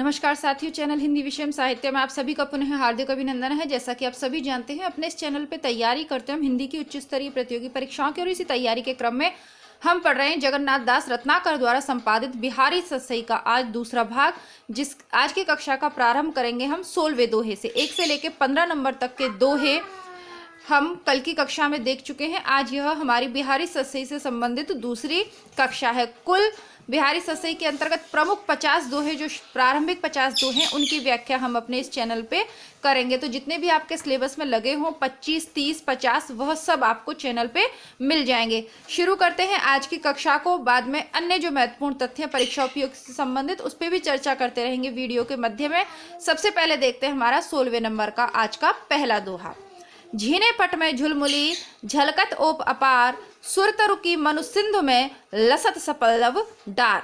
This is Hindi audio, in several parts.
नमस्कार साथियों, चैनल हिंदी विषय साहित्य में आप सभी का पुनः हार्दिक अभिनंदन है। जैसा कि आप सभी जानते हैं, अपने इस चैनल पे तैयारी करते हैं हम हिंदी की उच्च स्तरीय प्रतियोगी परीक्षाओं की, और इसी तैयारी के क्रम में हम पढ़ रहे हैं जगन्नाथ दास रत्नाकर द्वारा संपादित बिहारी सतसई का आज दूसरा भाग। आज की कक्षा का प्रारंभ करेंगे हम 16वें दोहे से। 1 से लेकर 15 नंबर तक के दोहे हम कल की कक्षा में देख चुके हैं। आज यह हमारी बिहारी सतसई से संबंधित दूसरी कक्षा है। कुल बिहारी सतसई के अंतर्गत प्रमुख 50 दोहे, जो प्रारंभिक 50 दोहे, उनकी व्याख्या हम अपने इस चैनल पे करेंगे। तो जितने भी आपके सिलेबस में लगे हों 25, 30, 50, वह सब आपको चैनल पे मिल जाएंगे। शुरू करते हैं आज की कक्षा को। बाद में अन्य जो महत्वपूर्ण तथ्य परीक्षा उपयोग से संबंधित, उस पर भी चर्चा करते रहेंगे वीडियो के माध्यम में। सबसे पहले देखते हैं हमारा 16वें नंबर का आज का पहला दोहा। झीने पट में झुलमुली झलकत ओप अपार, सुरतरु की मनु सिंधु में लसत सपल्लव डार।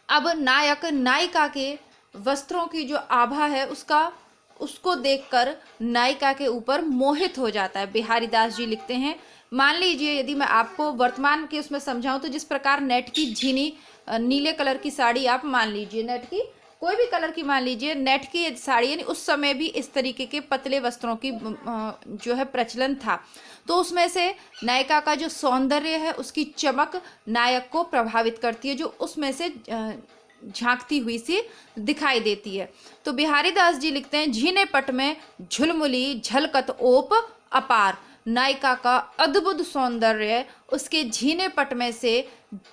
अब नायक नायिका के वस्त्रों की जो आभा है उसको देखकर नायिका के ऊपर मोहित हो जाता है। बिहारी दास जी लिखते हैं, मान लीजिए यदि मैं आपको वर्तमान के उसमें समझाऊं तो जिस प्रकार नेट की झीनी नीले कलर की साड़ी, आप मान लीजिए नेट की कोई भी कलर की, मान लीजिए नेट की साड़ी, यानी उस समय भी इस तरीके के पतले वस्त्रों की जो है प्रचलन था। तो उसमें से नायिका का जो सौंदर्य है, उसकी चमक नायक को प्रभावित करती है, जो उसमें से झांकती हुई सी दिखाई देती है। तो बिहारी दास जी लिखते हैं, झीने पट में झुलमुली झलकत ओप अपार। नायिका का अद्भुत सौंदर्य उसके झीने पट में से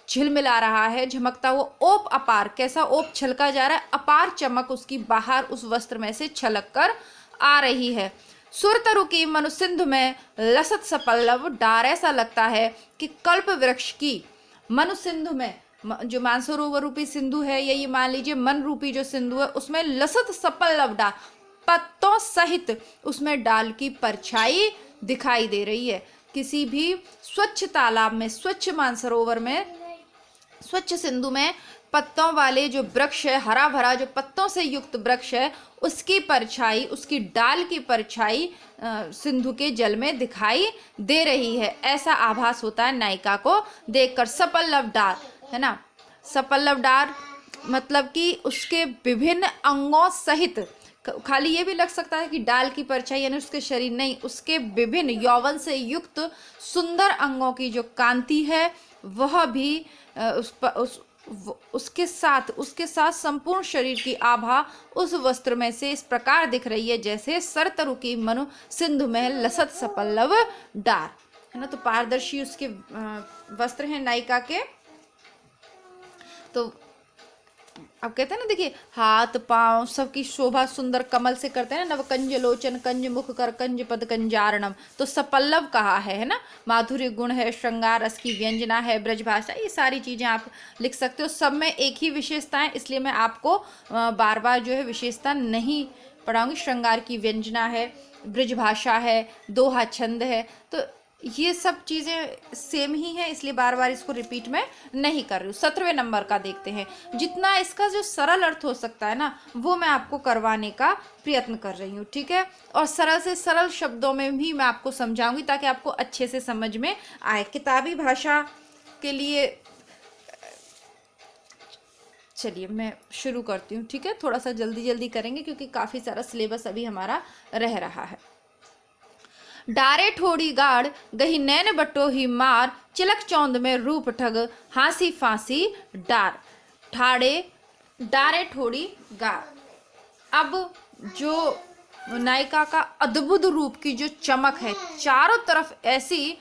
झिलमिला रहा है, झमकता वो ओप अपार। कैसा ओप छलका जा रहा है, अपार चमक उसकी बाहर उस वस्त्र में से छलक कर आ रही है। सुरतरु की मनु सिंधु में लसत सपल्लव डार। ऐसा लगता है कि कल्प वृक्ष की मनु सिंधु में, जो मानसरोवर रूपी सिंधु है, या ये मान लीजिए मन रूपी जो सिंधु है, उसमें लसत सपल्लव डार, पत्तों सहित उसमें डाल की परछाई दिखाई दे रही है। किसी भी स्वच्छ तालाब में, स्वच्छ मानसरोवर में, स्वच्छ सिंधु में पत्तों वाले जो वृक्ष है, हरा भरा जो पत्तों से युक्त वृक्ष है, उसकी परछाई, उसकी डाल की परछाई सिंधु के जल में दिखाई दे रही है। ऐसा आभास होता है नायिका को देखकर। सपल्लव डार है ना, सपल्लव डार मतलब कि उसके विभिन्न अंगों सहित, खाली ये भी लग सकता है कि डाल की परछाई यानी उसके शरीर, नहीं, उसके विभिन्न यौवन से युक्त सुंदर अंगों की जो कांति है वह भी उसके साथ संपूर्ण शरीर की आभा उस वस्त्र में से इस प्रकार दिख रही है जैसे सरतरु की मनु सिंधु में लसत सपल्लव डार, है ना। तो पारदर्शी उसके वस्त्र हैं नायिका के। तो अब कहते हैं ना, देखिए, हाथ पांव सबकी शोभा सुंदर कमल से करते हैं ना, नवकंज लोचन कंज मुख कर कंज पद कंजारणम। तो सपल्लव कहा है ना, माधुर्य गुण है, श्रृंगार रस की व्यंजना है, ब्रजभाषा, ये सारी चीजें आप लिख सकते हो। सब में एक ही विशेषता है, इसलिए मैं आपको बार बार जो है विशेषता नहीं पढ़ाऊंगी। श्रृंगार की व्यंजना है, ब्रजभाषा है, दोहा छंद है, तो ये सब चीज़ें सेम ही हैं, इसलिए बार बार इसको रिपीट में नहीं कर रही हूँ। 17वें नंबर का देखते हैं। जितना इसका जो सरल अर्थ हो सकता है ना, वो मैं आपको करवाने का प्रयत्न कर रही हूँ, ठीक है। और सरल से सरल शब्दों में भी मैं आपको समझाऊंगी ताकि आपको अच्छे से समझ में आए। किताबी भाषा के लिए चलिए मैं शुरू करती हूँ, ठीक है। थोड़ा सा जल्दी जल्दी करेंगे क्योंकि काफ़ी सारा सिलेबस अभी हमारा रह रहा है। डारे ठोड़ी गाड़ गही नैन बटोही मार, चिलक चौंद में रूप ठग हांसी फांसी डार। डारे ठोड़ी गाड़। अब जो नायिका का अद्भुत रूप की जो चमक है, चारों तरफ ऐसी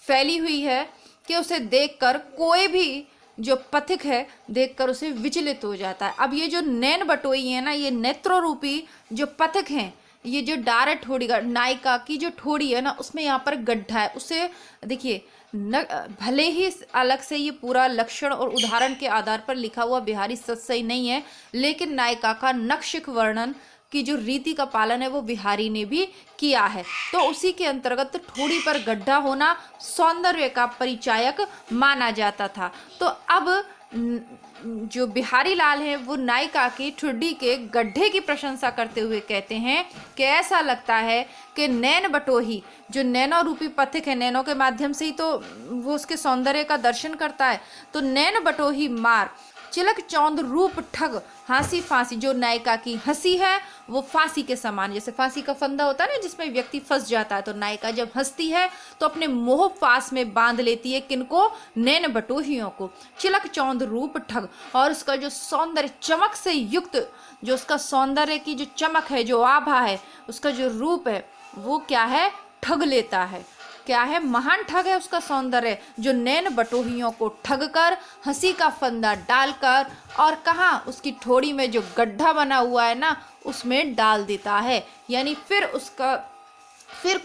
फैली हुई है कि उसे देखकर कोई भी जो पथिक है देखकर उसे विचलित हो जाता है। अब ये जो नैन बटोई है ना, ये नेत्रों रूपी जो पथिक हैं, ये जो डारे ठोड़ी का, नायिका की जो ठोड़ी है ना, उसमें यहाँ पर गड्ढा है। उसे देखिए, भले ही अलग से ये पूरा लक्षण और उदाहरण के आधार पर लिखा हुआ बिहारी सतसई नहीं है, लेकिन नायिका का नक्षिक वर्णन की जो रीति का पालन है वो बिहारी ने भी किया है। तो उसी के अंतर्गत ठोड़ी पर गड्ढा होना सौंदर्य का परिचायक माना जाता था। तो अब जो बिहारी लाल है वो नायिका की ठुड्डी के गड्ढे की प्रशंसा करते हुए कहते हैं कि ऐसा लगता है कि नैन बटोही, जो नैनो रूपी पथिक है, नैनों के माध्यम से ही तो वो उसके सौंदर्य का दर्शन करता है, तो नैन बटोही मार चिलक चौंध रूप ठग हंसी फांसी, जो नायिका की हंसी है वो फांसी के समान, जैसे फांसी का फंदा होता है ना जिसमें व्यक्ति फंस जाता है, तो नायिका जब हंसती है तो अपने मोह फांस में बांध लेती है किनको, नैन बटोहियों को। चिलक चौंध रूप ठग, और उसका जो सौंदर्य चमक से युक्त, जो उसका सौंदर्य की जो चमक है, जो आभा है, उसका जो रूप है वो क्या है, ठग लेता है। क्या है, महान ठग है उसका सौंदर्य, जो नैन बटोहियों को ठग कर, हंसी का फंदा डालकर, और कहाँ, उसकी ठोड़ी में जो गड्ढा बना हुआ है ना उसमें डाल देता है। यानी फिर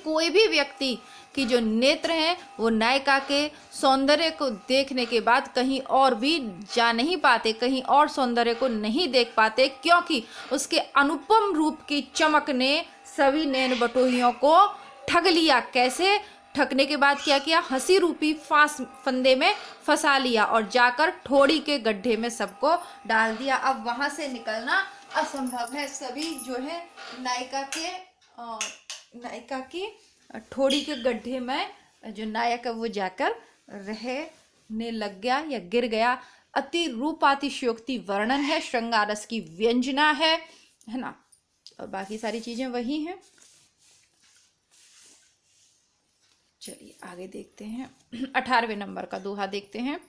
कोई भी व्यक्ति की जो नेत्र हैं वो नायिका के सौंदर्य को देखने के बाद कहीं और भी जा नहीं पाते, कहीं और सौंदर्य को नहीं देख पाते, क्योंकि उसके अनुपम रूप की चमक ने सभी नैन बटोहियों को ठग लिया। कैसे? ठगने के बाद क्या किया, हंसी रूपी फंदे में फंसा लिया और जाकर ठोड़ी के गड्ढे में सबको डाल दिया। अब वहां से निकलना असंभव है। सभी जो है नायिका की ठोड़ी के गड्ढे में जो नायक है वो जाकर रहने लग गया या गिर गया। अति रूपातिशयोक्ति वर्णन है, श्रृंगार रस की व्यंजना है ना, और बाकी सारी चीजें वही हैं। चलिए आगे देखते हैं, 18वें नंबर का दोहा देखते हैं।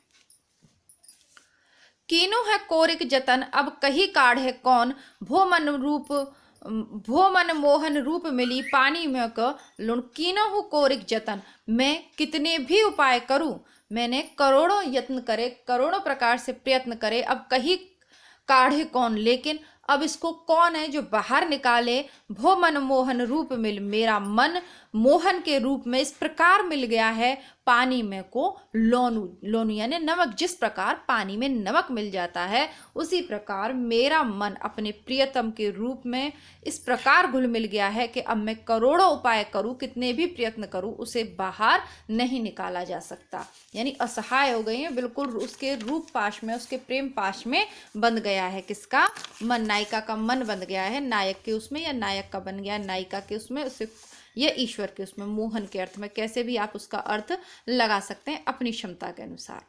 कीनु है कोरिक जतन, अब कही काढ़े कौन, भो मन मोहन रूप मिली, पानी में क लुण। कीनहु कोरिक जतन, मैं कितने भी उपाय करूं, मैंने करोड़ों यत्न करे, करोड़ों प्रकार से प्रयत्न करे, अब कही काढ़े कौन, लेकिन अब इसको कौन है जो बाहर निकाले। भो मन मोहन रूप मिल, मेरा मन मोहन के रूप में इस प्रकार मिल गया है, पानी में को लोनू यानी नमक, जिस प्रकार पानी में नमक मिल जाता है उसी प्रकार मेरा मन अपने प्रियतम के रूप में इस प्रकार घुल मिल गया है कि अब मैं करोड़ों उपाय करूं, कितने भी प्रयत्न करूं, उसे बाहर नहीं निकाला जा सकता। यानी असहाय हो गई है, बिल्कुल उसके रूप पाश में, उसके प्रेम पाश में बंध गया है। किसका मन? नायिका का मन बंध गया है नायक के उसमें, या नायक का बन गया नायिका के उसमें, उसे या ईश्वर के उसमें, मोहन के अर्थ में। कैसे भी आप उसका अर्थ लगा सकते हैं अपनी क्षमता के अनुसार।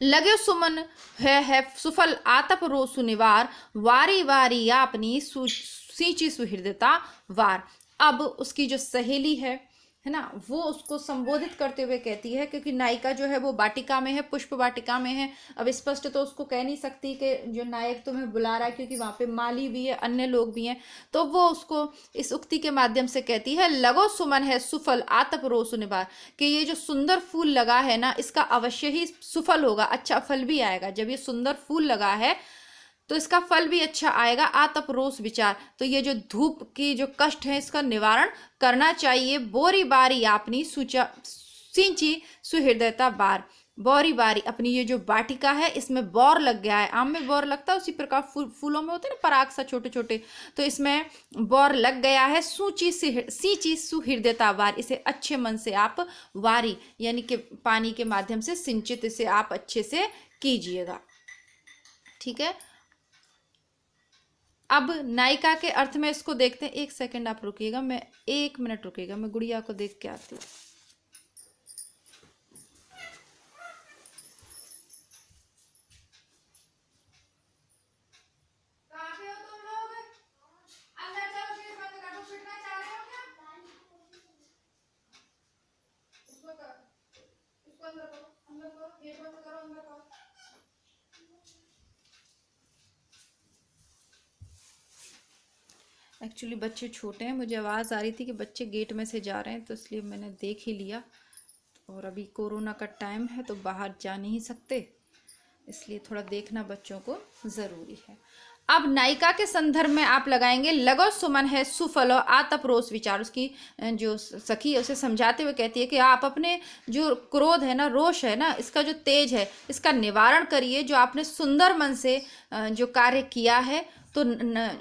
लगे सुमन है सुफल आतप रो सुनिवार, वारी वारी अपनी सींची सुहृदता वार। अब उसकी जो सहेली है ना, वो उसको संबोधित करते हुए कहती है, क्योंकि नायिका जो है वो वाटिका में है, पुष्प वाटिका में है। अब स्पष्ट तो उसको कह नहीं सकती कि जो नायक तुम्हें बुला रहा है, क्योंकि वहाँ पे माली भी है, अन्य लोग भी हैं, तो वो उसको इस उक्ति के माध्यम से कहती है, लगो सुमन है सुफल आतप रोसु निवार, कि ये जो सुंदर फूल लगा है ना, इसका अवश्य ही सुफल होगा, अच्छा फल भी आएगा। जब ये सुंदर फूल लगा है तो इसका फल भी अच्छा आएगा। आतप रोष विचार, तो ये जो धूप की जो कष्ट है इसका निवारण करना चाहिए। बोरी बारी आपनी सिंची सुहृदयता बार, बोरी बारी अपनी ये जो वाटिका है इसमें बौर लग गया है। आम में बौर लगता है, उसी प्रकार फूलों में होते हैं ना पराग सा छोटे छोटे, तो इसमें बौर लग गया है। सींची सुहृदयता बार, इसे अच्छे मन से आप वारी यानी कि पानी के माध्यम से सिंचित इसे आप अच्छे से कीजिएगा। ठीक है, अब नायिका के अर्थ में इसको देखते हैं। 1 सेकंड आप रुकिएगा, मैं 1 मिनट रुकिएगा, मैं गुड़िया को देख के आती हूँ। एक्चुअली बच्चे छोटे हैं, मुझे आवाज़ आ रही थी कि बच्चे गेट में से जा रहे हैं, तो इसलिए मैंने देख ही लिया। और अभी कोरोना का टाइम है तो बाहर जा नहीं सकते, इसलिए थोड़ा देखना बच्चों को ज़रूरी है। अब नायिका के संदर्भ में आप लगाएंगे लगो सुमन है सुफलो आतप रोष विचार। उसकी जो सखी है उसे समझाते हुए कहती है कि आप अपने जो क्रोध है ना, रोष है ना, इसका जो तेज है इसका निवारण करिए। जो आपने सुंदर मन से जो कार्य किया है तो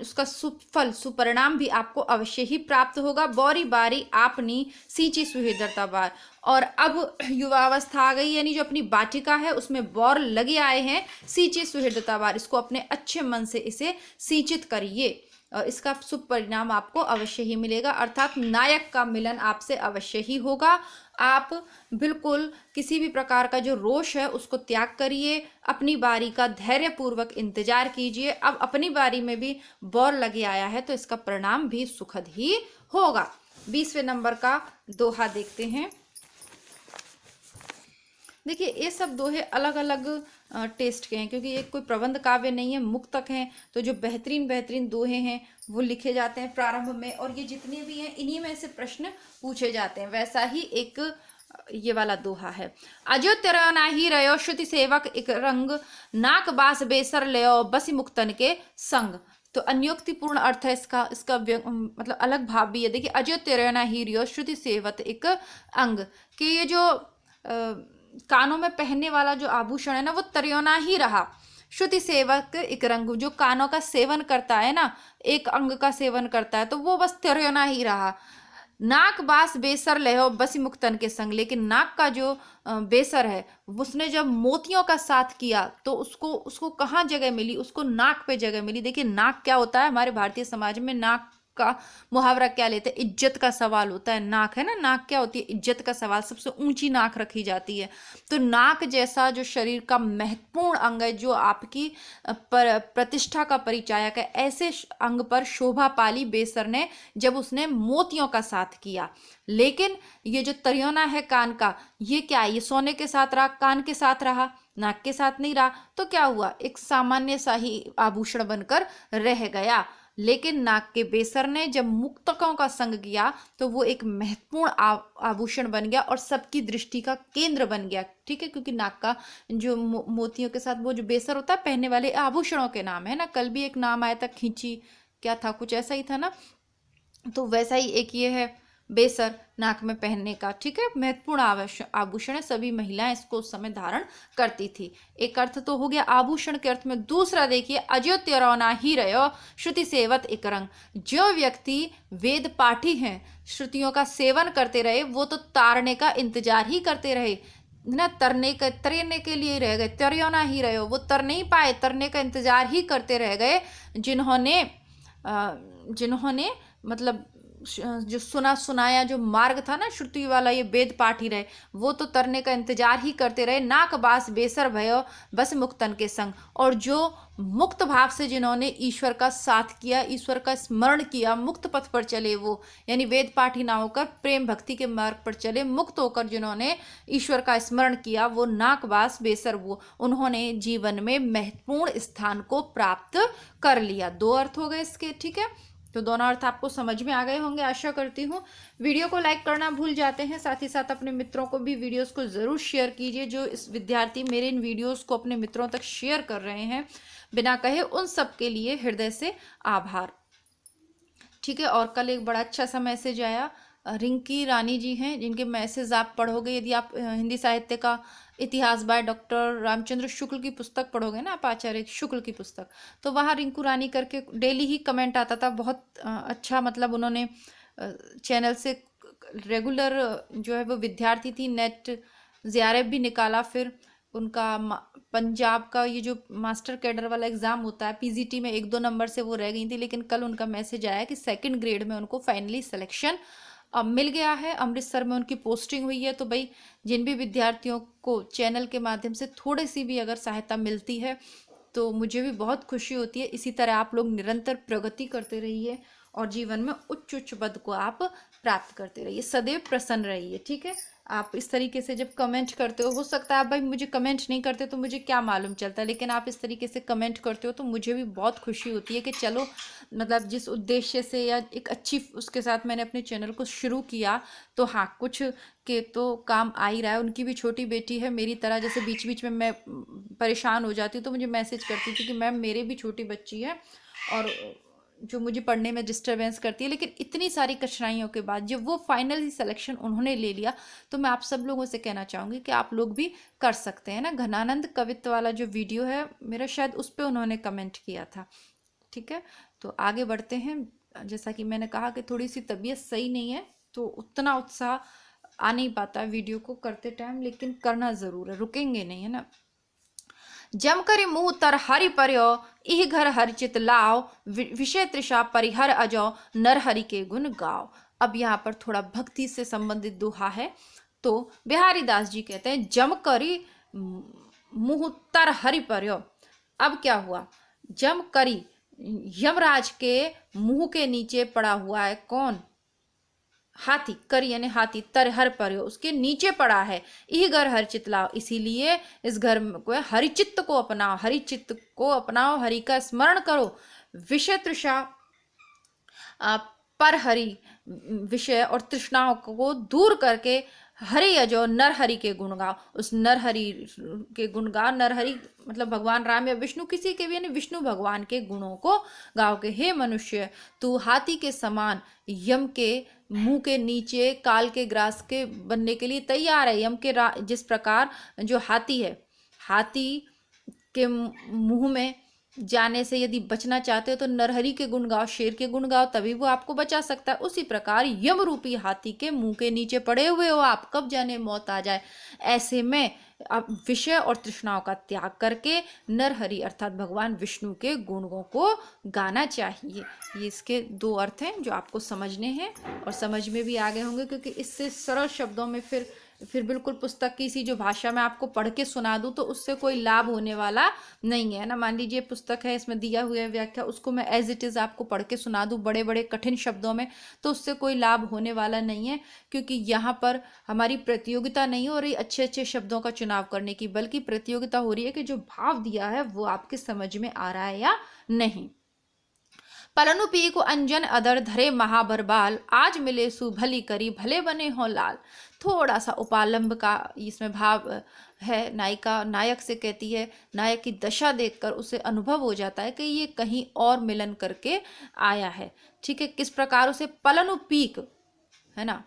उसका सुफल सुपरिणाम भी आपको अवश्य ही प्राप्त होगा। बौरी बारी आपनी सींची सुहृदयता बार, और अब युवावस्था आ गई, यानी जो अपनी वाटिका है उसमें बौर लगे आए हैं। सींची सुहृदयता बार, इसको अपने अच्छे मन से इसे सिंचित करिए। इसका शुभ परिणाम आपको अवश्य ही मिलेगा, अर्थात नायक का मिलन आपसे अवश्य ही होगा। आप बिल्कुल किसी भी प्रकार का जो रोष है उसको त्याग करिए, अपनी बारी का धैर्यपूर्वक इंतजार कीजिए। अब अपनी बारी में भी बौर लगे आया है तो इसका परिणाम भी सुखद ही होगा। 20वें नंबर का दोहा देखते हैं। देखिए ये सब दोहे अलग अलग टेस्ट के हैं, क्योंकि ये कोई प्रबंध काव्य नहीं है, मुक्तक हैं। तो जो बेहतरीन बेहतरीन दोहे हैं वो लिखे जाते हैं प्रारंभ में, और ये जितने भी हैं इन्हीं में से प्रश्न पूछे जाते हैं। वैसा ही एक ये वाला दोहा है। अजो तेरा नाही रयो श्रुति सेवक एक रंग, नाक बास बेसर लयो बसी मुक्तन के संग। तो अन्योक्तिपूर्ण अर्थ है इसका, मतलब अलग भाव भी है। देखिए अजो तेरा नाही रियो श्रुति सेवत एक अंग, कि ये जो कानों में पहनने वाला जो आभूषण है ना वो तरियोना ही रहा। श्रुति सेवक एक रंग, जो कानों का सेवन करता है ना, एक अंग का सेवन करता है, तो वो बस तरियोना ही रहा। नाक बास बेसर लहो बसी मुक्तन के संग, लेकिन नाक का जो बेसर है उसने जब मोतियों का साथ किया तो उसको कहाँ जगह मिली, उसको नाक पे जगह मिली। देखिए नाक क्या होता है, हमारे भारतीय समाज में नाक का मुहावरा क्या लेते हैं, इज्जत का सवाल होता है। नाक है ना, नाक क्या होती है, इज्जत का सवाल, सबसे ऊंची नाक रखी जाती है। तो नाक जैसा जो शरीर का महत्वपूर्ण अंग है, जो आपकी प्रतिष्ठा का परिचायक है, ऐसे अंग पर शोभा पाली बेसर ने जब उसने मोतियों का साथ किया। लेकिन ये जो तरियोना है कान का, ये क्या है, ये सोने के साथ रहा, कान के साथ रहा, नाक के साथ नहीं रहा। तो क्या हुआ, एक सामान्य सा ही आभूषण बनकर रह गया। लेकिन नाक के बेसर ने जब मुक्तकों का संग किया तो वो एक महत्वपूर्ण आभूषण बन गया और सबकी दृष्टि का केंद्र बन गया। ठीक है, क्योंकि नाक का जो मोतियों के साथ वो जो बेसर होता है, पहनने वाले आभूषणों के नाम है ना। कल भी एक नाम आया था, खींची, क्या था, कुछ ऐसा ही था ना। तो वैसा ही एक ये है बेसर, नाक में पहनने का। ठीक है, महत्वपूर्ण आभूषण है, सभी महिलाएं इसको उस समय धारण करती थी। एक अर्थ तो हो गया आभूषण के अर्थ में। दूसरा देखिए, अजो त्यरौना ही रहो श्रुति सेवत एक रंग। जो व्यक्ति वेद पाठी हैं, श्रुतियों का सेवन करते रहे, वो तो तारने का इंतजार ही करते रहे ना, तरने के लिए रह गए। त्यरौना ही रहो, वो तर नहीं पाए, तरने का इंतजार ही करते रह गए। जिन्होंने मतलब जो सुनाया जो मार्ग था ना श्रुति वाला, ये वेद पाठी रहे, वो तो तरने का इंतजार ही करते रहे। नाक बास बेसर भयो बस मुक्तन के संग। और जो मुक्त भाव से जिन्होंने ईश्वर का साथ किया, ईश्वर का स्मरण किया, मुक्त पथ पर चले, वो यानी वेद पाठी ना होकर प्रेम भक्ति के मार्ग पर चले, मुक्त होकर जिन्होंने ईश्वर का स्मरण किया, वो नाक बास बेसर, वो उन्होंने जीवन में महत्वपूर्ण स्थान को प्राप्त कर लिया। दो अर्थ हो गए इसके। ठीक है, तो दोनों अर्थ आपको समझ में आ गए होंगे, आशा करती हूँ। वीडियो को लाइक करना भूल जाते हैं, साथ ही साथ अपने मित्रों को भी वीडियोस को ज़रूर शेयर कीजिए। जो इस विद्यार्थी मेरे इन वीडियोस को अपने मित्रों तक शेयर कर रहे हैं बिना कहे, उन सब के लिए हृदय से आभार। ठीक है, और कल एक बड़ा अच्छा सा मैसेज आया, रिंकी रानी जी हैं, जिनके मैसेज आप पढ़ोगे, यदि आप हिंदी साहित्य का इतिहास बाय डॉक्टर रामचंद्र शुक्ल की पुस्तक पढ़ोगे ना, आप आचार्य शुक्ल की पुस्तक, तो वहाँ रिंकू रानी करके डेली ही कमेंट आता था। बहुत अच्छा, मतलब उन्होंने चैनल से रेगुलर जो है वो विद्यार्थी थी, नेट ज़ेआरएफ भी निकाला, फिर उनका पंजाब का ये जो मास्टर कैडर वाला एग्ज़ाम होता है पीजीटी में 1-2 नंबर से वो रह गई थी। लेकिन कल उनका मैसेज आया कि 2nd ग्रेड में उनको फाइनली सिलेक्शन अब मिल गया है, अमृतसर में उनकी पोस्टिंग हुई है। तो भाई जिन भी विद्यार्थियों को चैनल के माध्यम से थोड़ी सी भी अगर सहायता मिलती है तो मुझे भी बहुत खुशी होती है। इसी तरह आप लोग निरंतर प्रगति करते रहिए और जीवन में उच्च उच्च पद को आप प्राप्त करते रहिए, सदैव प्रसन्न रहिए। ठीक है, आप इस तरीके से जब कमेंट करते हो सकता है आप भाई मुझे कमेंट नहीं करते तो मुझे क्या मालूम चलता, लेकिन आप इस तरीके से कमेंट करते हो तो मुझे भी बहुत खुशी होती है कि चलो, मतलब जिस उद्देश्य से या एक अच्छी उसके साथ मैंने अपने चैनल को शुरू किया, तो हाँ कुछ के तो काम आ ही रहा है। उनकी भी छोटी बेटी है मेरी तरह, जैसे बीच बीच में मैं परेशान हो जाती हूँ तो मुझे मैसेज करती थी कि मैम मेरी भी छोटी बच्ची है और जो मुझे पढ़ने में डिस्टरबेंस करती है। लेकिन इतनी सारी कठिनाइयों के बाद जब वो फाइनली सिलेक्शन उन्होंने ले लिया, तो मैं आप सब लोगों से कहना चाहूँगी कि आप लोग भी कर सकते हैं ना। घनानंद कवित्व वाला जो वीडियो है मेरा, शायद उस पर उन्होंने कमेंट किया था। ठीक है, तो आगे बढ़ते हैं। जैसा कि मैंने कहा कि थोड़ी सी तबीयत सही नहीं है तो उतना उत्साह आ नहीं पाता वीडियो को करते टाइम, लेकिन करना ज़रूर है, रुकेंगे नहीं, है ना। जम करी मुँह तर हरि पर्यो इह घर हर चित लाओ, विषय तृषा परिहर अजो, नर हरि के गुण गाओ। अब यहाँ पर थोड़ा भक्ति से संबंधित दोहा है। तो बिहारी दास जी कहते हैं, जम करी मुँह तर हरि पर्यो। अब क्या हुआ, जम करी, यमराज के मुंह के नीचे पड़ा हुआ है कौन, हाथी, कर यानी हाथी, तर हर पर उसके नीचे पड़ा है। यह घर हर चित लाओ, इसीलिए इस घर को हरिचित्त को अपनाओ, हरिचित्त को अपनाओ, हरि का स्मरण करो। विषय तृषा पर हरि, विषय और तृष्णाओं को दूर करके हरि अजो, नर हरि के गुण गाओ। उस नर हरि के गुण गाओ। नर हरि मतलब भगवान राम या विष्णु, किसी के भी यानी विष्णु भगवान के गुणों को गाओ के हे मनुष्य, तू हाथी के समान यम के मुंह के नीचे काल के ग्रास के बनने के लिए तैयार है। यम के जिस प्रकार जो हाथी है, हाथी के मुंह में जाने से यदि बचना चाहते हो तो नरहरि के गुण गाओ, शेर के गुण गाओ, तभी वो आपको बचा सकता है। उसी प्रकार यम रूपी हाथी के मुंह के नीचे पड़े हुए हो आप, कब जाने मौत आ जाए। ऐसे में अब विषय और तृष्णाओं का त्याग करके नरहरि अर्थात भगवान विष्णु के गुणों को गाना चाहिए। ये इसके दो अर्थ हैं जो आपको समझने हैं और समझ में भी आ गए होंगे, क्योंकि इससे सरल शब्दों में फिर बिल्कुल पुस्तक की सी जो भाषा में आपको पढ़ के सुना दूं तो उससे कोई लाभ होने वाला नहीं है ना। मान लीजिए पुस्तक है, इसमें दिया हुआ है व्याख्या, उसको मैं एज इट इज़ आपको पढ़ के सुना दूं बड़े बड़े कठिन शब्दों में, तो उससे कोई लाभ होने वाला नहीं है, क्योंकि यहाँ पर हमारी प्रतियोगिता नहीं हो रही अच्छे अच्छे शब्दों का चुनाव करने की, बल्कि प्रतियोगिता हो रही है कि जो भाव दिया है वो आपके समझ में आ रहा है या नहीं। पलनु पी को अंजन अदर धरे महाबर बाल, आज मिले सु भली करी भले बने हो लाल। थोड़ा सा उपालंब का इसमें भाव है। नायिका नायक से कहती है, नायक की दशा देखकर उसे अनुभव हो जाता है कि ये कहीं और मिलन करके आया है। ठीक है, किस प्रकार उसे पलनु पीक है ना,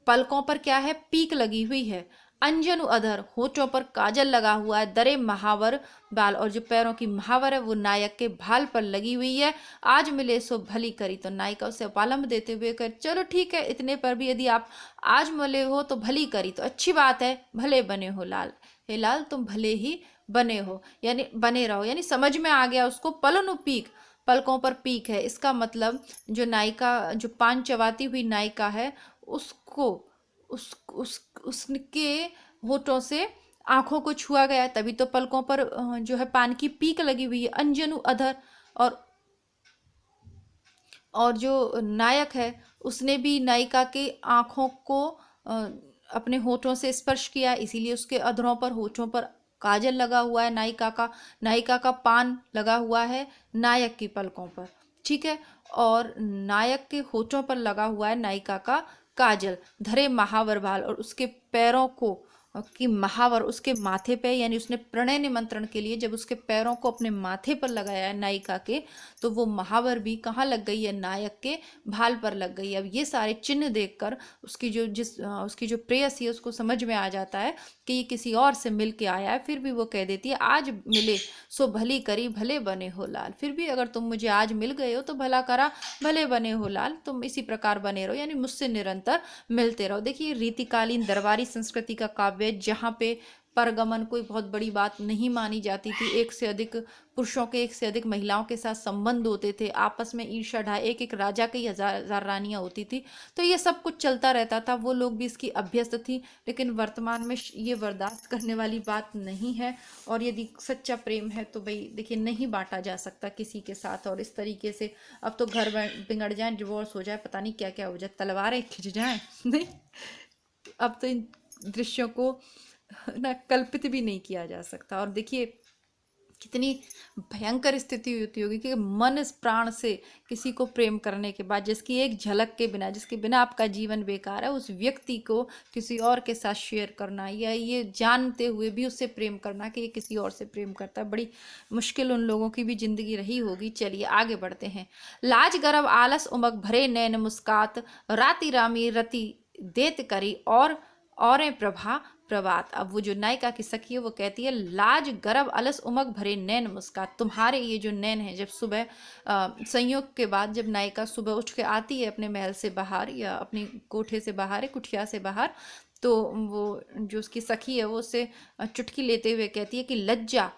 पलकों पर क्या है, पीक लगी हुई है। अंजनु अधर, होठों पर काजल लगा हुआ है। दरे महावर बाल, और जो पैरों की महावर है वो नायक के भाल पर लगी हुई है। आज मिले सो भली करी, तो नायिका उसे उपालंब देते हुए कर, चलो ठीक है, इतने पर भी यदि आप आज मिले हो तो भली करी, तो अच्छी बात है, भले बने हो लाल, हे लाल तुम भले ही बने हो, यानी बने रहो, यानी समझ में आ गया उसको। पलनु पीक, पलकों पर पीक है, इसका मतलब जो नायिका, जो पान चबाती हुई नायिका है, उसको उसके होठों से आंखों को छुआ गया, तभी तो पलकों पर जो है पान की पीक लगी हुई है। अंजनु अधर, और जो नायक है उसने भी नायिका के आंखों को अपने होठों से स्पर्श किया, इसीलिए उसके अधरों पर, होठों पर काजल लगा हुआ है नायिका का पान लगा हुआ है नायक की पलकों पर। ठीक है, और नायक के होठों पर लगा हुआ है नायिका का काजल। धरे महावर भाल, और उसके पैरों को की महावर उसके माथे पे, यानी उसने प्रणय निमंत्रण के लिए जब उसके पैरों को अपने माथे पर लगाया है नायिका के, तो वो महावर भी कहाँ लग गई है, नायक के भाल पर लग गई है। अब ये सारे चिन्ह देखकर उसकी जो प्रेयसी है उसको समझ में आ जाता है कि ये किसी और से मिल के आया है। फिर भी वो कह देती है, आज मिले सो भली करी भले बने हो लाल। फिर भी अगर तुम मुझे आज मिल गए हो तो भला करा, भले बने हो लाल, तुम इसी प्रकार बने रहो, यानी मुझसे निरंतर मिलते रहो। देखिए, रीतिकालीन दरबारी संस्कृति का काव्य जहाँ पे परगमन कोई बहुत बड़ी बात नहीं मानी जाती थी, एक से अधिक पुरुषों के, एक से अधिक महिलाओं के साथ संबंध होते थे, आपस में ईर्ष्या ढाई, एक एक राजा की हजार रानियां होती थी, तो ये सब कुछ चलता रहता था। वो लोग भी इसकी अभ्यस्त थी, लेकिन वर्तमान में ये बर्दाश्त करने वाली बात नहीं है। और यदि सच्चा प्रेम है तो भाई देखिए, नहीं बांटा जा सकता किसी के साथ। और इस तरीके से अब तो घर बिगड़ जाए, डिवोर्स हो जाए, पता नहीं क्या क्या हो जाए, तलवारें खिंच जाए, नहीं, अब तो इन दृश्यों को ना कल्पित भी नहीं किया जा सकता। और देखिए कितनी भयंकर स्थिति होती होगी कि मन प्राण से किसी को प्रेम करने के बाद, जिसकी एक झलक के बिना, जिसके बिना आपका जीवन बेकार है, उस व्यक्ति को किसी और के साथ शेयर करना, या ये जानते हुए भी उससे प्रेम करना कि ये किसी और से प्रेम करता है, बड़ी मुश्किल उन लोगों की भी जिंदगी रही होगी। चलिए आगे बढ़ते हैं। लाज गर्व आलस उमग भरे नैन मुस्कात, राति रामी रति देत करी और प्रभा प्रभात। अब वो जो नायिका की सखी है वो कहती है, लाज गर्व अलस उमग भरे नैन मुस्कात, तुम्हारे ये जो नैन है, जब सुबह संयोग के बाद जब नायिका सुबह उठ के आती है अपने महल से बाहर या अपनी कोठे से बाहर, कुटिया से बाहर, तो वो जो उसकी सखी है वो उससे चुटकी लेते हुए कहती है कि लज्जा,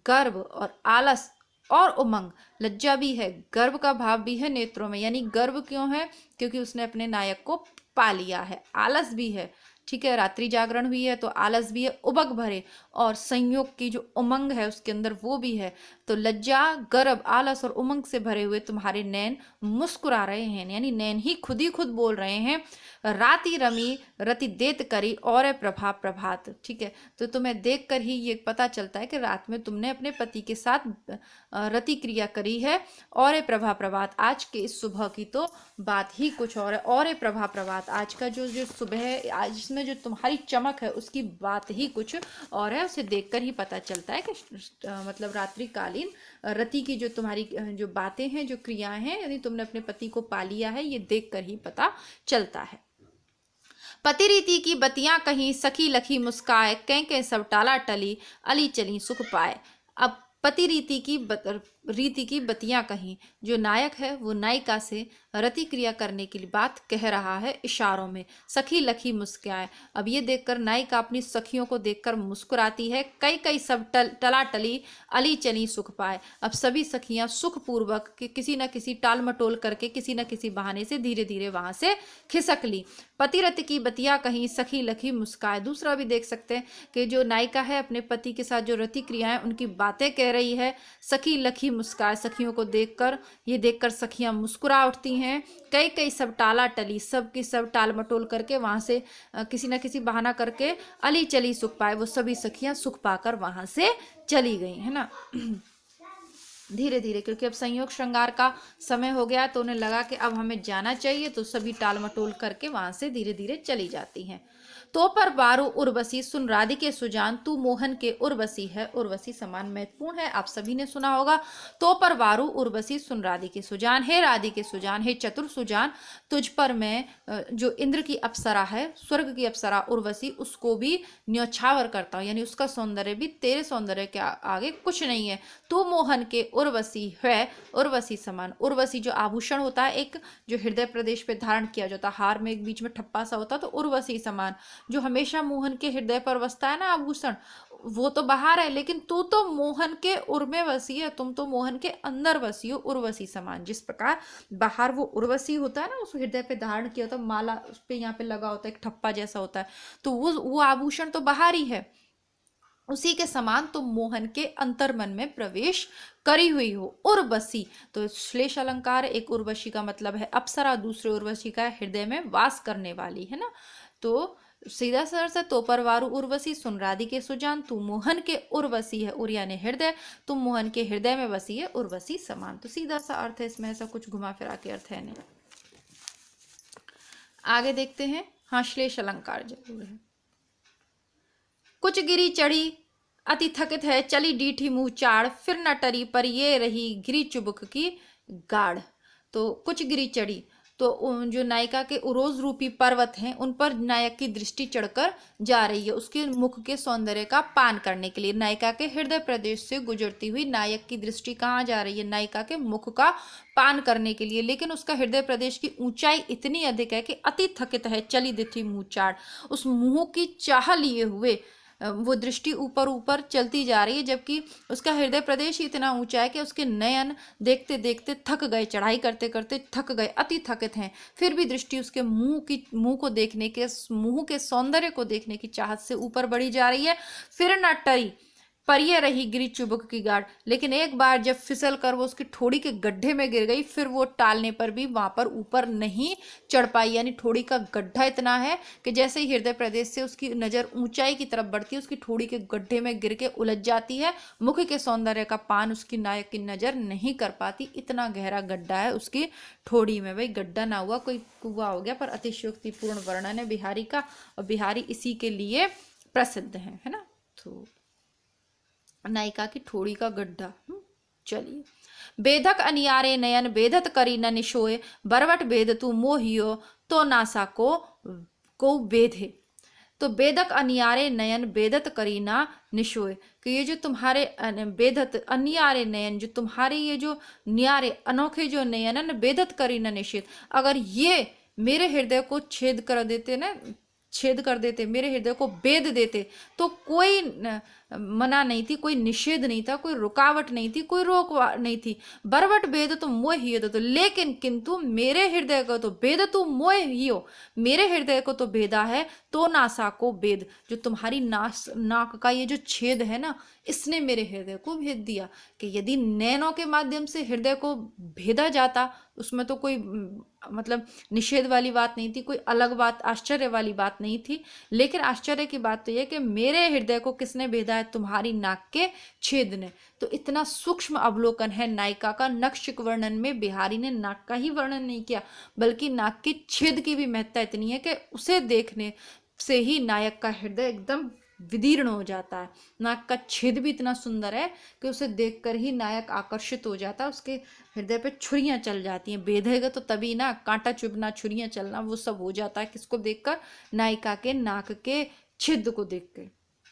गर्व और आलस और उमंग, लज्जा भी है, गर्व का भाव भी है नेत्रों में। यानी गर्व क्यों है? क्योंकि उसने अपने नायक को पा लिया है। आलस भी है, ठीक है, रात्रि जागरण हुई है तो आलस भी है, उबक भरे, और संयोग की जो उमंग है उसके अंदर वो भी है। तो लज्जा, गर्व, आलस और उमंग से भरे हुए तुम्हारे नैन मुस्कुरा रहे हैं, यानी नैन ही खुद बोल रहे हैं। राति रमी रति देत करी और प्रभा प्रभात, ठीक है। तो तुम्हें देखकर ही ये पता चलता है कि रात में तुमने अपने पति के साथ रति क्रिया करी है। और प्रभा प्रभात, आज के इस सुबह की तो बात ही कुछ और है। और प्रभा प्रभात, आज का जो जो सुबह है, आज इसमें जो तुम्हारी चमक है उसकी बात ही कुछ और है। उसे देखकर ही पता चलता है कि मतलब रात्रिकालीन रति की जो तुम्हारी जो बातें हैं, जो क्रियाएं हैं, यदि तुमने अपने पति को पा लिया है, ये देखकर ही पता चलता है। पति रीति की बतियां कहीं, सखी लखी मुस्काए, कह सब टाला टली, अली चली सुख पाए। अब पति रीति की बतियां कहीं, जो नायक है वो नायिका से रति क्रिया करने की बात कह रहा है इशारों में। सखी लखी मुस्काए, अब ये देखकर नायिका अपनी सखियों को देखकर मुस्कुराती है। कई सब टला टली, अली चली सुख पाए। अब सभी सखियां सुखपूर्वक किसी न किसी टाल मटोल करके, किसी न किसी बहाने से धीरे धीरे वहां से खिसक ली। पति रति की बतियां कहीं, सखी लखी मुस्काए। दूसरा भी देख सकते हैं कि जो नायिका है अपने पति के साथ जो रति क्रियाएं उनकी बातें कह रही है। सखी लखी मुस्काए, सखियों को देखकर, ये देखकर सखियां मुस्कुरा उठती हैं। कई सब टाला टली, सब की सब टाल मटोल करके वहां से किसी न किसी बहाना करके अली चली सुख पाए, वो सभी सखियां सुख पाकर वहां से चली गई, है ना। धीरे धीरे, क्योंकि अब संयोग श्रृंगार का समय हो गया तो उन्हें लगा कि अब हमें जाना चाहिए, तो सभी टाल मटोल करके वहां से धीरे धीरे चली जाती हैं। तो पर बारू उर्वशी सुन राधिके सुजान, तू मोहन के उर्वशी है। उर्वशी समान महत्वपूर्ण है, आप सभी ने सुना होगा। तो पर बारू उर्वशी सुन राधिके सुजान, हे राधिके सुजान, हे चतुर सुजान, तुझ पर मैं जो इंद्र की अप्सरा है, स्वर्ग की अप्सरा उर्वशी, उसको भी न्यौछावर करता हूँ, यानी उसका सौंदर्य भी तेरे सौंदर्य के आगे कुछ नहीं है। तू मोहन के उर्वशी है, उर्वशी समान। उर्वशी जो आभूषण होता है, एक जो हृदय प्रदेश पे धारण किया जाता है, हार में एक बीच में ठप्पा सा होता है, तो उर्वशी समान जो हमेशा मोहन के हृदय पर बसता है ना आभूषण, वो तो बाहर है, लेकिन तू तो मोहन के उर में बसी है, तुम तो मोहन के अंदर बसी हो। उर्वशी समान, जिस प्रकार बाहर वो उर्वशी होता है ना, उस हृदय पे धारण किया होता है, माला उस पे यहाँ पे लगा होता है, एक ठप्पा जैसा होता है, तो वो आभूषण तो बाहर ही है। उसी के समान तुम मोहन के अंतर्मन में प्रवेश करी हुई हो। उर्वशी, तो श्लेष अलंकार, एक उर्वशी का मतलब है अप्सरा, दूसरे उर्वशी का हृदय में वास करने वाली, है ना। तो सीधा सर से, तो परवारू उर्वशी सुन राधिके सुजान, तू मोहन के उर्वशी है, उर यानी हृदय, तुम मोहन के हृदय में बसी है, उर्वशी समान। तो सीधा सा अर्थ है, इसमें ऐसा कुछ घुमा फिरा के अर्थ है नहीं। आगे देखते हैं। हाँ, श्लेष अलंकार जरूर है। कुछ गिरी चढ़ी अति थकित है, चली डीठी मुंह चाड़, फिर न टरी पर ये रही गिरी चुबक की गाढ़। तो कुछ गिरी चढ़ी, तो जो नायिका के उरोज रूपी पर्वत हैं उन पर नायक की दृष्टि चढ़कर जा रही है, उसके मुख के सौंदर्य का पान करने के लिए। नायिका के हृदय प्रदेश से गुजरती हुई नायक की दृष्टि कहाँ जा रही है? नायिका के मुख का पान करने के लिए। लेकिन उसका हृदय प्रदेश की ऊंचाई इतनी अधिक है कि अति थकित है, चली दिथी मुँह चाड़, उस मुंह की चाह लिए हुए वो दृष्टि ऊपर ऊपर चलती जा रही है, जबकि उसका हृदय प्रदेश ही इतना ऊंचा है कि उसके नयन देखते देखते थक गए, चढ़ाई करते करते थक गए, अति थकित हैं। फिर भी दृष्टि उसके मुंह को देखने के, मुंह के सौंदर्य को देखने की चाहत से ऊपर बढ़ी जा रही है। फिर न टरी पर ये रही गिरी चुबक की गाढ़, लेकिन एक बार जब फिसल कर वो उसकी ठोड़ी के गड्ढे में गिर गई, फिर वो टालने पर भी वहां पर ऊपर नहीं चढ़ पाई। यानी ठोड़ी का गड्ढा इतना है कि जैसे ही हृदय प्रदेश से उसकी नजर ऊंचाई की तरफ बढ़ती है, उसकी ठोड़ी के गड्ढे में गिर के उलझ जाती है। मुख के सौंदर्य का पान उसकी नायक की नजर नहीं कर पाती, इतना गहरा गड्ढा है उसकी ठोड़ी में। भाई गड्ढा ना हुआ, कोई कुआं हो गया, पर अतिशयोक्तिपूर्ण वर्णन है बिहारी का, और बिहारी इसी के लिए प्रसिद्ध है ना। तो नायिका की ठोड़ी का गड्ढा। चलिए। बेधक अनियारे नयन बेधत करी न निशोए, बरवट बेद तू मोहियो तो नासा को बेधे। तो बेदक अनियारे नयन बेदत करी ना निशोए, कि ये जो तुम्हारे बेदत अनियारे नयन, जो तुम्हारे ये जो नियारे अनोखे जो नयन बेदत करी न निषेध, अगर ये मेरे हृदय को छेद कर देते ना, छेद कर देते, मेरे हृदय को भेद देते, तो कोई मना नहीं थी, कोई निषेध नहीं था, कोई रुकावट नहीं थी, कोई रोक नहीं थी। बरबट भेद तो मोह ही तो, लेकिन किंतु मेरे हृदय को तो भेद तू मोह ही हो, मेरे हृदय को तो भेदा है तो नासा को भेद। जो तुम्हारी नाक का ये जो छेद है ना, इसने मेरे हृदय को भेद दिया। कि यदि नैनों के माध्यम से हृदय को भेदा जाता, उसमें तो कोई मतलब निषेध वाली बात नहीं थी, कोई अलग बात आश्चर्य वाली बात नहीं थी। लेकिन आश्चर्य की बात तो यह कि मेरे हृदय को किसने भेदा है? तुम्हारी नाक के छेद ने। तो इतना सूक्ष्म अवलोकन है नायिका का। नक्षिक वर्णन में बिहारी ने नाक का ही वर्णन नहीं किया, बल्कि नाक के छेद की भी महत्ता इतनी है कि उसे देखने से ही नायक का हृदय एकदम विदीर्ण हो जाता है। नाक का छेद भी इतना सुंदर है कि उसे देखकर ही नायक आकर्षित हो जाता है, उसके हृदय पे छुरियां चल जाती हैं। बेधेगा तो तभी ना, कांटा चुभना, छुरियां चलना, वो सब हो जाता है किसको देखकर? नायिका के नाक के छेद को देख के।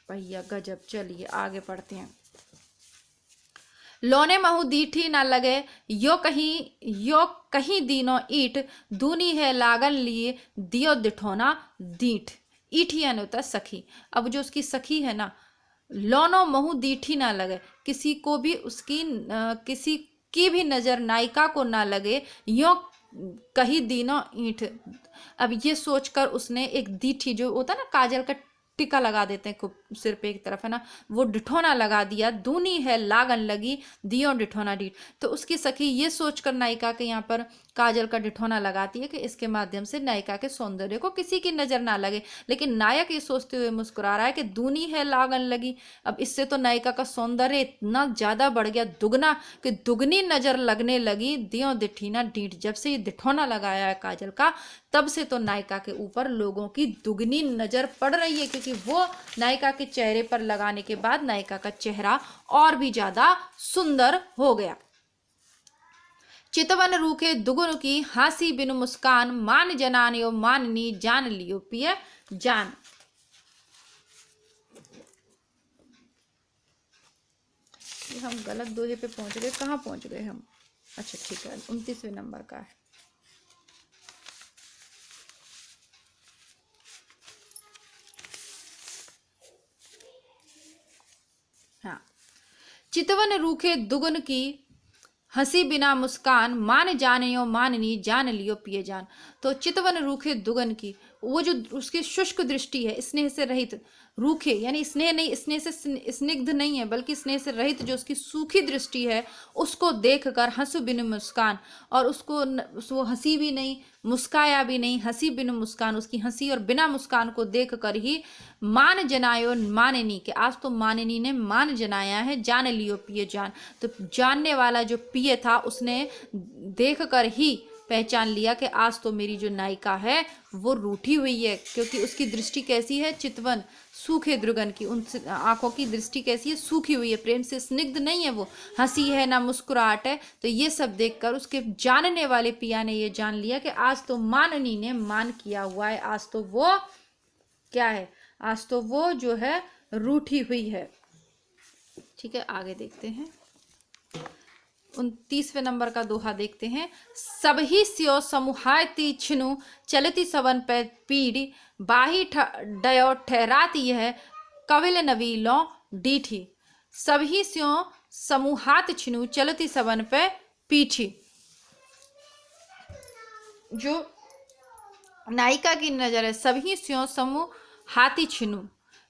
भैया गजब। चलिए आगे पढ़ते हैं। लोने महु दीठी ना लगे, यो कहीं दीनो ईट, दूनी है लागन लिए, दियो दिठोना दीठ। ईठ यानी होता है सखी। अब जो उसकी सखी है ना, लोनो महु दीठी ना लगे, किसी को भी किसी की भी नजर नायिका को ना लगे, यो कहीं दीनो ईठ। अब ये सोचकर उसने एक दीठी, जो होता है ना काजल का टिका लगा देते हैं खूब सिर पे एक तरफ, है ना, वो डिठोना लगा दिया। दूनी है लागन लगी, दियो डिठोना डीठ। तो उसकी सखी ये सोचकर नायिका के यहाँ पर काजल का डिठोना लगाती है कि इसके माध्यम से नायिका के सौंदर्य को किसी की नजर ना लगे। लेकिन नायक ये सोचते हुए मुस्कुरा रहा है कि दूनी है लागन लगी। अब इससे तो नायिका का सौंदर्य इतना ज्यादा बढ़ गया, दुगना, कि दुगनी नजर लगने लगी। दियो दिठीना डीठ। जब से ये डिठोना लगाया है काजल का, तब से तो नायिका के ऊपर लोगों की दुगनी नजर पड़ रही है, क्योंकि वो नायिका के चेहरे पर लगाने के बाद नायिका का चेहरा और भी ज्यादा सुंदर हो गया। चितवन रूखे दुगुन की, हासी बिनु मुस्कान, मान जनानियो माननी, जान लियो पिय जान। हम गलत दोहे पे पहुंच गए, कहाँ पहुंच गए हम? अच्छा ठीक है, 29वें नंबर का है। हाँ, चितवन रूखे दुगुन की, हंसी बिना मुस्कान, मान जानियो माननी, जान लियो पिए जान। तो चितवन रूखे दुगन की, वो जो उसकी शुष्क दृष्टि है, स्नेह से रहित, रूखे यानी स्नेह नहीं, स्नेह से स्निग्ध नहीं है, बल्कि स्नेह से रहित जो उसकी सूखी दृष्टि है, उसको देखकर हंसु बिन मुस्कान, और उसको वो हंसी भी नहीं, मुस्काया भी नहीं, हंसी बिन मुस्कान, उसकी हंसी और बिना मुस्कान को देखकर ही मान जनायो माननी, के आज तो माननी ने मान जनाया है, जान लियो पिए जान। तो जानने वाला जो पिए था, उसने देखकर ही पहचान लिया कि आज तो मेरी जो नायिका है वो रूठी हुई है, क्योंकि उसकी दृष्टि कैसी है? चितवन, सूखे द्रुगन की। उन आंखों की दृष्टि कैसी है? सूखी हुई है, प्रेम से स्निग्ध नहीं है, वो हंसी है ना मुस्कुराहट है। तो ये सब देखकर उसके जानने वाले पिया ने ये जान लिया कि आज तो माननी ने मान किया हुआ है, आज तो वो क्या है? आज तो वो जो है रूठी हुई है। ठीक है, आगे देखते हैं। 29वें नंबर का दोहा देखते हैं। सबही स्यो समूहायती छिनु, चलती सवन पे पीड़ी, बाही डयो ठहराती है, कविल नवीलो डीठी। सबही स्यो समूहात छिनु, चलती सवन पे पीठी। जो नायिका की नजर है, सभी स्यो समूहाती छिनु,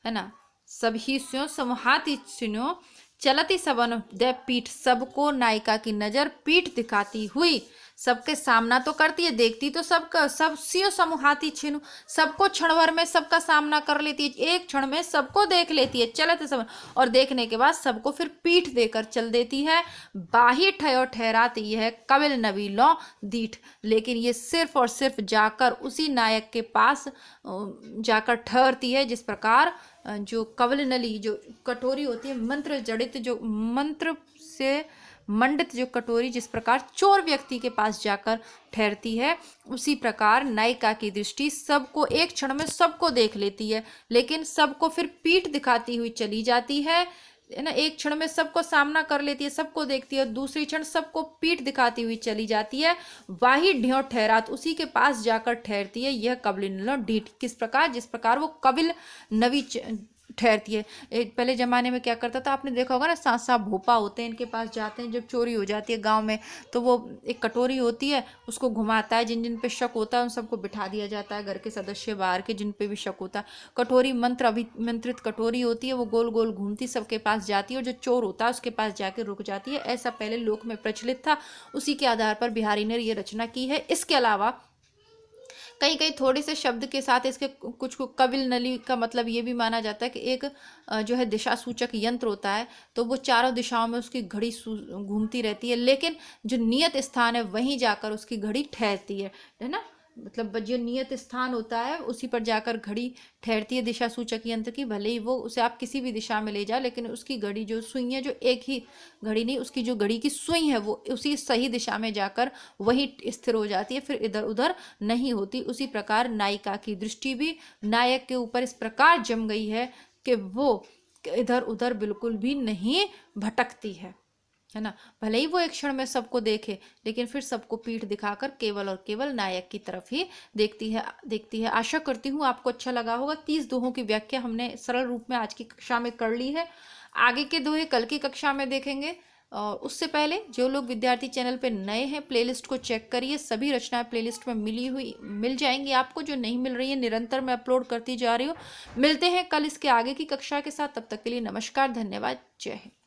है ना, सभी स्यो समूहाती छिनु, चलती सबन दे पीठ। सबको नायिका की नजर पीठ दिखाती हुई, सबके सामना तो करती है, देखती तो सबका, सब सियो समूहाती छिनु, सबको क्षण भर में सबका सामना कर लेती है, एक क्षण में सबको देख लेती है, चलते सब, और देखने के बाद सबको फिर पीठ देकर चल देती है। बाही ठयो ठहराती है, कविल नवीलो दीठ। लेकिन ये सिर्फ और सिर्फ जाकर उसी नायक के पास जाकर ठहरती है, जिस प्रकार जो कवल नली, जो कटोरी होती है, मंत्र जड़ित, जो मंत्र से मंडित जो कटोरी जिस प्रकार चोर व्यक्ति के पास जाकर ठहरती है, उसी प्रकार नायिका की दृष्टि सबको एक क्षण में सबको देख लेती है, लेकिन सबको फिर पीठ दिखाती हुई चली जाती है। है ना, एक क्षण में सबको सामना कर लेती है, सबको देखती है, दूसरी क्षण सबको पीठ दिखाती हुई चली जाती है। वाही ढ्यों ठहरात, उसी के पास जाकर ठहरती है यह कबलिन ढीठ। किस प्रकार? जिस प्रकार वो कबिल नवी ठहरती है। पहले जमाने में क्या करता था, आपने देखा होगा ना, सांप सांप भोपा होते हैं, इनके पास जाते हैं जब चोरी हो जाती है गांव में, तो वो एक कटोरी होती है, उसको घुमाता है, जिन जिन पे शक होता है उन सबको बिठा दिया जाता है, घर के सदस्य बाहर के जिन पे भी शक होता है। कटोरी मंत्र अभिमंत्रित कटोरी होती है, वो गोल गोल घूमती सबके पास जाती है, और जो चोर होता है उसके पास जाके रुक जाती है। ऐसा पहले लोक में प्रचलित था, उसी के आधार पर बिहारी ने ये रचना की है। इसके अलावा कई कई थोड़े से शब्द के साथ इसके कुछ को कबिल नली का मतलब ये भी माना जाता है कि एक जो है दिशा सूचक यंत्र होता है, तो वो चारों दिशाओं में उसकी घड़ी घूमती रहती है, लेकिन जो नियत स्थान है वहीं जाकर उसकी घड़ी ठहरती है ना। मतलब जो नियत स्थान होता है उसी पर जाकर घड़ी ठहरती है दिशा सूचक यंत्र की। भले ही वो उसे आप किसी भी दिशा में ले जाओ, लेकिन उसकी घड़ी जो सुई है, जो एक ही घड़ी नहीं, उसकी जो घड़ी की सुई है वो उसी सही दिशा में जाकर वही स्थिर हो जाती है, फिर इधर उधर नहीं होती। उसी प्रकार नायिका की दृष्टि भी नायक के ऊपर इस प्रकार जम गई है कि वो इधर उधर बिल्कुल भी नहीं भटकती है ना। भले ही वो एक क्षण में सबको देखे, लेकिन फिर सबको पीठ दिखाकर केवल और केवल नायक की तरफ ही देखती है। आशा करती हूँ आपको अच्छा लगा होगा। 30 दोहों की व्याख्या हमने सरल रूप में आज की कक्षा में कर ली है। आगे के दोहे कल की कक्षा में देखेंगे। और उससे पहले जो लोग विद्यार्थी चैनल पे नए हैं, प्लेलिस्ट को चेक करिए, सभी रचनाएं प्लेलिस्ट में मिल जाएंगी आपको। जो नहीं मिल रही है निरंतर मैं अपलोड करती जा रही हूँ। मिलते हैं कल इसके आगे की कक्षा के साथ, तब तक के लिए नमस्कार, धन्यवाद, जय हिंद।